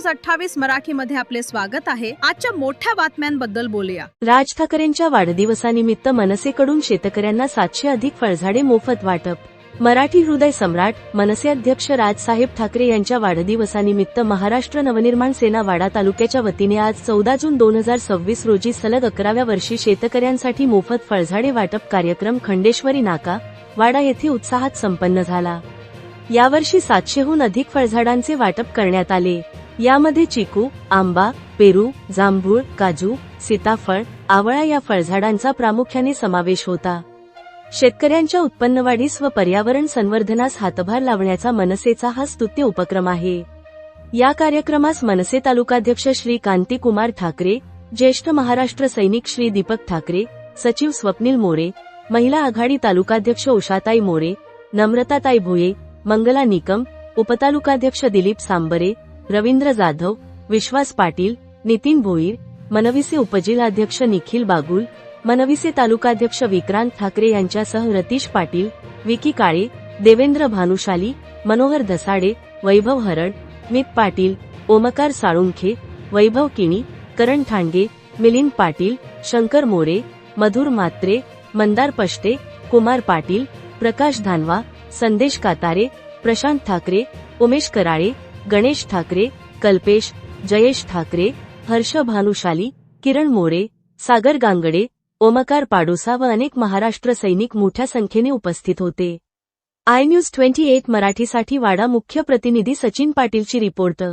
News 28 मराठीमध्ये आपले स्वागत आहे। आजच्या मोठ्या बातम्यांबद्दल बोलूया। राज ठाकरेंच्या वाढदिवसानिमित्त मनसेकडून शेतकऱ्यांना 700 अधिक फळझाडे मोफत वाटप। मराठी हृदय सम्राट मनसे अध्यक्ष राजसाहेब ठाकरे यांच्या वाढदिवसानिमित्त महाराष्ट्र नवनिर्माण सेना वाडा तालुक्याच्या वतीने आज 14 जून 2026 रोजी सलग 11व्या वर्षी शेतकऱ्यांसाठी मोफत फळझाडे वाटप कार्यक्रम खंडेश्वरी नाका वाडा येथे उत्साहात संपन्न झाला। यावर्षी 700हून अधिक फळझाडांचे वाटप करण्यात आले। यामध्ये चिकू, आंबा, पेरू, जांभूळ, काजू, सीताफळ, आवळा या फळझाडांचा प्रामुख्याने समावेश होता। शेतकऱ्यांच्या उत्पन्नवाढीस व पर्यावरण संवर्धनास हातभार लावण्याचा मनसेचा हा स्तुत्य उपक्रम आहे। या कार्यक्रमास मनसे तालुकाध्यक्ष श्री कांतिकुमार ठाकरे, ज्येष्ठ महाराष्ट्र सैनिक श्री दीपक ठाकरे, सचिव स्वप्नील मोरे, महिला आघाडी तालुकाध्यक्ष उषाताई मोरे, नम्रताताई भोये, मंगला निकम, उपतालुकाध्यक्ष दिलीप सांबरे, रवींद्र जाधव, विश्वास पाटील, नितीन भोईर, मनविसे उपजिल्हाध्यक्ष निखिल बागुल, मनविसे तालुकाध्यक्ष विक्रांत ठाकरे यांच्यासह रतीश पाटील, विकी काळे, देवेंद्र भानुशाली, मनोहर धसाडे, वैभव हरड, मित पाटील, ओमकार साळुंखे, वैभव किणी, करण ठाणगे, मिलिंद पाटील, शंकर मोरे, मधुर म्हात्रे, मंदार पष्टे, कुमार पाटील, प्रकाश धानवा, संदेश कातारे, प्रशांत ठाकरे, उमेश कराळे, गणेश ठाकरे, कल्पेश, जयेश ठाकरे, हर्ष भानुशाली, किरण मोरे, सागर गांगडे, ओमकार पाडोसा व अनेक महाराष्ट्र सैनिक मोठ्या संख्येने उपस्थित होते। iNews 28 मराठीसाठी वाडा मुख्य प्रतिनिधी सचिन पाटीलची रिपोर्ट।